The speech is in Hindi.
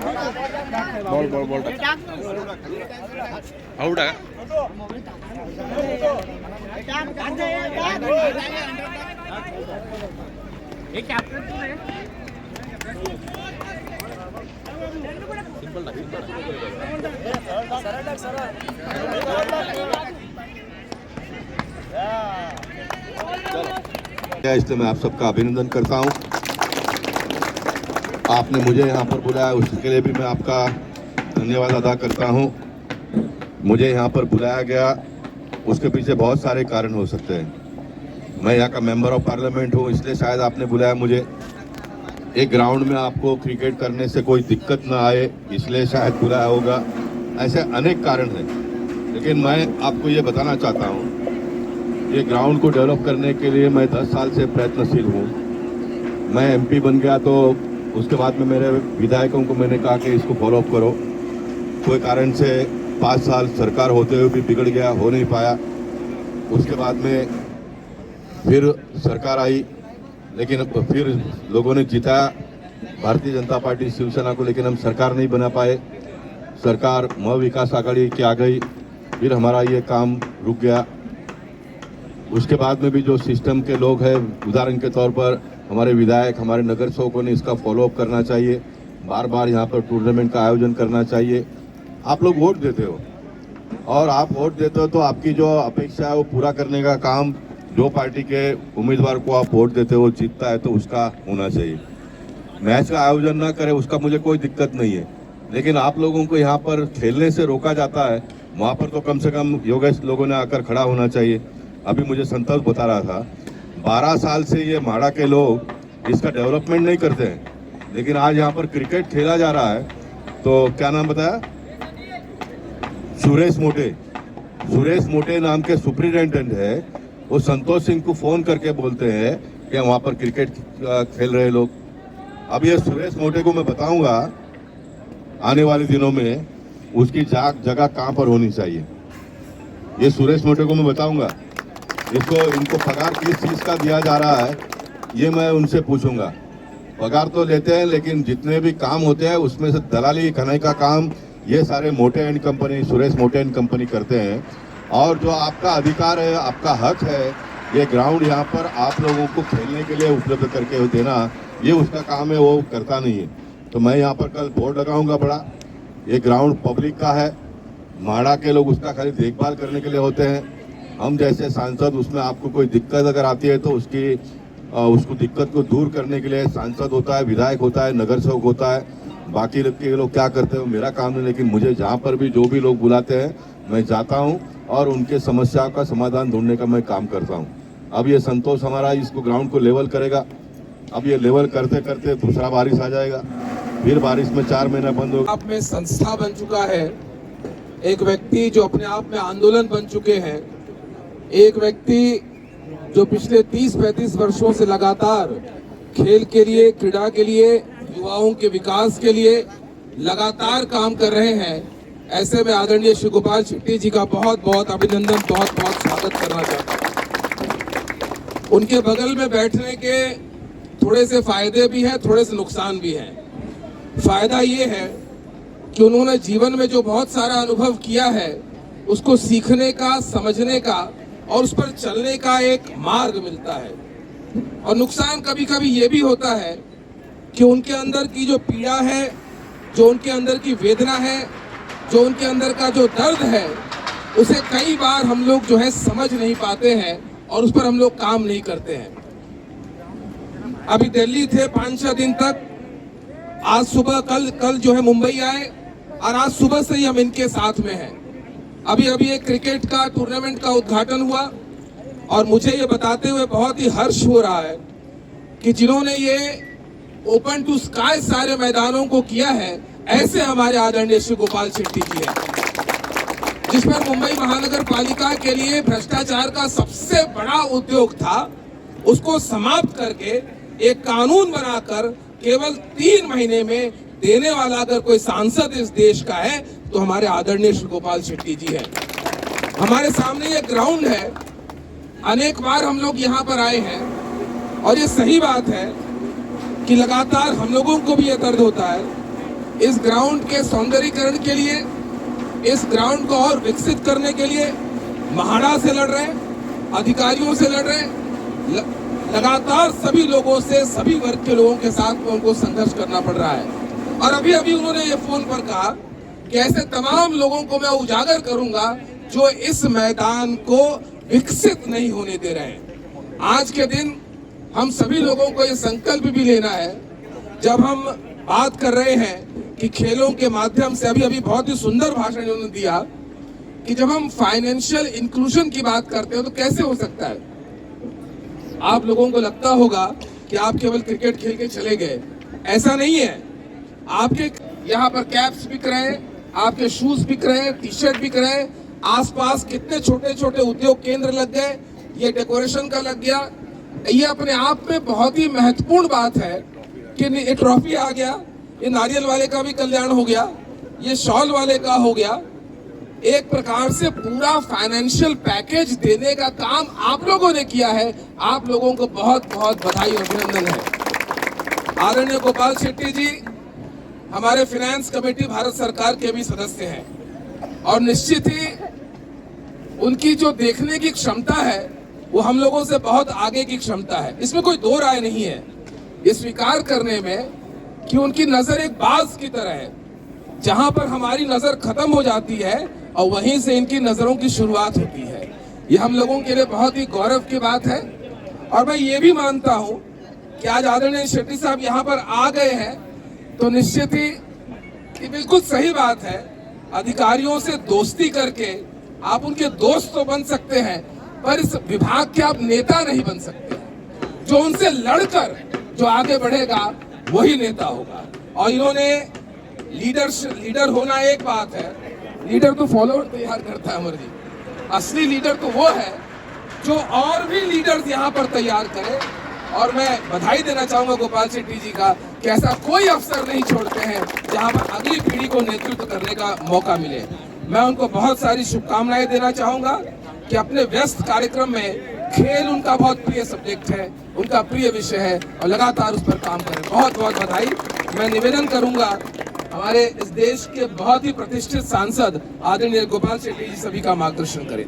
बॉल बॉल बॉल आउट आहे इसलिए मैं आप सबका अभिनंदन करता हूं। आपने मुझे यहाँ पर बुलाया, उसके लिए भी मैं आपका धन्यवाद अदा करता हूं। मुझे यहाँ पर बुलाया गया, उसके पीछे बहुत सारे कारण हो सकते हैं। मैं यहाँ का मेंबर ऑफ पार्लियामेंट हूँ, इसलिए शायद आपने बुलाया मुझे। एक ग्राउंड में आपको क्रिकेट करने से कोई दिक्कत ना आए, इसलिए शायद बुलाया होगा। ऐसे अनेक कारण हैं, लेकिन मैं आपको ये बताना चाहता हूँ, ये ग्राउंड को डेवलप करने के लिए मैं 10 साल से प्रयत्नशील हूँ। मैं एमपी बन गया तो उसके बाद में मेरे विधायकों को मैंने कहा कि इसको फॉलोअप करो। कोई कारण से 5 साल सरकार होते हुए भी बिगड़ गया, हो नहीं पाया। उसके बाद में फिर सरकार आई, लेकिन फिर लोगों ने जिताया भारतीय जनता पार्टी शिवसेना को, लेकिन हम सरकार नहीं बना पाए। सरकार महाविकास आघाड़ी की आ गई, फिर हमारा ये काम रुक गया। उसके बाद में भी जो सिस्टम के लोग हैं, उदाहरण के तौर पर हमारे विधायक, हमारे नगर सेवकों ने इसका फॉलोअप करना चाहिए। बार बार यहाँ पर टूर्नामेंट का आयोजन करना चाहिए। आप लोग वोट देते हो, और आप वोट देते हो तो आपकी जो अपेक्षा है वो पूरा करने का काम जो पार्टी के उम्मीदवार को आप वोट देते हो जीतता है तो उसका होना चाहिए। मैच का आयोजन ना करे उसका मुझे कोई दिक्कत नहीं है, लेकिन आप लोगों को यहाँ पर खेलने से रोका जाता है, वहाँ पर तो कम से कम योगेश लोगों ने आकर खड़ा होना चाहिए। अभी मुझे संतोष बता रहा था, 12 साल से ये माड़ा के लोग इसका डेवलपमेंट नहीं करते हैं, लेकिन आज यहाँ पर क्रिकेट खेला जा रहा है। तो क्या नाम बताया? सुरेश मोटे नाम के सुपरिटेंडेंट है, वो संतोष सिंह को फोन करके बोलते हैं कि वहाँ पर क्रिकेट खेल रहे लोग। अब ये सुरेश मोटे को मैं बताऊंगा आने वाले दिनों में उसकी जगह कहाँ पर होनी चाहिए। ये सुरेश मोटे को मैं बताऊंगा, इनको पगार किस चीज का दिया जा रहा है ये मैं उनसे पूछूंगा। पगार तो लेते हैं, लेकिन जितने भी काम होते हैं उसमें से दलाली खाने का काम ये सारे मोटे एंड कंपनी, सुरेश मोटे एंड कंपनी करते हैं। और जो आपका अधिकार है, आपका हक है, ये ग्राउंड यहाँ पर आप लोगों को खेलने के लिए उपलब्ध करके देना, ये उसका काम है, वो करता नहीं है। तो मैं यहाँ पर कल बोर्ड लगाऊंगा बड़ा, ये ग्राउंड पब्लिक का है, माड़ा के लोग उसका खाली देखभाल करने के लिए होते हैं। हम जैसे सांसद उसमें आपको कोई दिक्कत अगर आती है तो उसको दिक्कत को दूर करने के लिए सांसद होता है, विधायक होता है, नगर सेवक होता है। बाकी लोग क्या करते हैं मेरा काम नहीं, लेकिन मुझे जहाँ पर भी जो भी लोग बुलाते हैं मैं जाता हूँ और उनके समस्याओं का समाधान ढूंढने का मैं काम करता हूँ। अब ये संतोष हमारा इसको ग्राउंड को लेवल करेगा। अब ये लेवल करते करते दूसरा बारिश आ जाएगा, फिर बारिश में 4 महीना बंद होगा। आप में संस्था बन चुका है, एक व्यक्ति जो अपने आप में आंदोलन बन चुके हैं, एक व्यक्ति जो पिछले 30-35 वर्षों से लगातार खेल के लिए, क्रीड़ा के लिए, युवाओं के विकास के लिए लगातार काम कर रहे हैं। ऐसे में आदरणीय श्री गोपाल शेट्टी जी का बहुत बहुत अभिनंदन, बहुत बहुत स्वागत करना चाहता हूं। उनके बगल में बैठने के थोड़े से फायदे भी हैं, थोड़े से नुकसान भी हैं। फायदा ये है कि उन्होंने जीवन में जो बहुत सारा अनुभव किया है उसको सीखने का, समझने का और उस पर चलने का एक मार्ग मिलता है। और नुकसान कभी कभी ये भी होता है कि उनके अंदर की जो पीड़ा है, जो उनके अंदर की वेदना है, जो उनके अंदर का जो दर्द है, उसे कई बार हम लोग जो है समझ नहीं पाते हैं और उस पर हम लोग काम नहीं करते हैं। अभी दिल्ली थे 5-6 दिन तक, आज सुबह कल जो है मुंबई आए और आज सुबह से ही हम इनके साथ में हैं। अभी एक क्रिकेट का टूर्नामेंट का उद्घाटन हुआ और मुझे ये बताते हुए बहुत ही हर्ष हो रहा है कि जिन्होंने ये ओपन टू स्काई सारे मैदानों को किया है, ऐसे हमारे आदरणीय श्री गोपाल शेट्टी जी हैं, जिस पर मुंबई महानगर पालिका के लिए भ्रष्टाचार का सबसे बड़ा उद्योग था, उसको समाप्त करके एक कानून बनाकर केवल 3 महीने में देने वाला अगर कोई सांसद इस देश का है तो हमारे आदरणीय श्री गोपाल शेट्टी जी हैं। हमारे सामने ये ग्राउंड है, अनेक बार हम लोग यहाँ पर आए हैं और ये सही बात है कि लगातार हम लोगों को भी ये दर्द होता है इस ग्राउंड के सौंदर्यीकरण के लिए, इस ग्राउंड को और विकसित करने के लिए महाड़ा से लड़ रहे हैं, अधिकारियों से लड़ रहे हैं, लगातार सभी लोगों से, सभी वर्ग के लोगों के साथ में उनको संघर्ष करना पड़ रहा है। और अभी अभी उन्होंने ये फोन पर कहा कि ऐसे तमाम लोगों को मैं उजागर करूंगा जो इस मैदान को विकसित नहीं होने दे रहे हैं। आज के दिन हम सभी लोगों को ये संकल्प भी लेना है, जब हम बात कर रहे हैं कि खेलों के माध्यम से, अभी बहुत ही सुंदर भाषण उन्होंने दिया कि जब हम फाइनेंशियल इंक्लूजन की बात करते हैं तो कैसे हो सकता है। आप लोगों को लगता होगा कि आप केवल क्रिकेट खेल के चले गए, ऐसा नहीं है। आपके यहाँ पर कैप्स बिक रहे हैं, आपके शूज बिक रहे हैं, टी शर्ट बिक रहे हैं, आसपास कितने छोटे छोटे उद्योग केंद्र लग गए, ये डेकोरेशन का लग गया। ये अपने आप में बहुत ही महत्वपूर्ण बात है कि ये ट्रॉफी आ गया, ये नारियल वाले का भी कल्याण हो गया, ये शॉल वाले का हो गया। एक प्रकार से पूरा फाइनेंशियल पैकेज देने का काम आप लोगों ने किया है। आप लोगों को बहुत बहुत बधाई और अभिनंदन है। आदरणीय गोपाल शेट्टी जी हमारे फाइनेंस कमेटी भारत सरकार के भी सदस्य हैं और निश्चित ही उनकी जो देखने की क्षमता है वो हम लोगों से बहुत आगे की क्षमता है, इसमें कोई दो राय नहीं है। ये स्वीकार करने में कि उनकी नजर एक बाज की तरह है, जहां पर हमारी नजर खत्म हो जाती है और वहीं से इनकी नजरों की शुरुआत होती है। ये हम लोगों के लिए बहुत ही गौरव की बात है। और मैं ये भी मानता हूं कि आज आदरणीय शेट्टी साहब यहाँ पर आ गए हैं तो निश्चित ही ये बिल्कुल सही बात है। अधिकारियों से दोस्ती करके आप उनके दोस्त तो बन सकते हैं, पर इस विभाग के आप नेता नहीं बन सकते। जो उनसे लड़कर जो आगे बढ़ेगा वही नेता होगा। और इन्होंने लीडर होना एक बात है, लीडर तो फॉलोअर तैयार करता है अमर जी। असली लीडर तो वो है जो और भी लीडर्स यहाँ पर तैयार करे। और मैं बधाई देना चाहूंगा गोपाल शेट्टी जी का कि ऐसा कोई अवसर नहीं छोड़ते हैं जहाँ पर अगली पीढ़ी को नेतृत्व करने का मौका मिले। मैं उनको बहुत सारी शुभकामनाएं देना चाहूंगा कि अपने व्यस्त कार्यक्रम में खेल उनका बहुत प्रिय सब्जेक्ट है, उनका प्रिय विषय है और लगातार उस पर काम करें। बहुत बहुत बधाई। मैं निवेदन करूंगा हमारे इस देश के बहुत ही प्रतिष्ठित सांसद आदरणीय गोपाल शेट्टी जी सभी का मार्गदर्शन करें।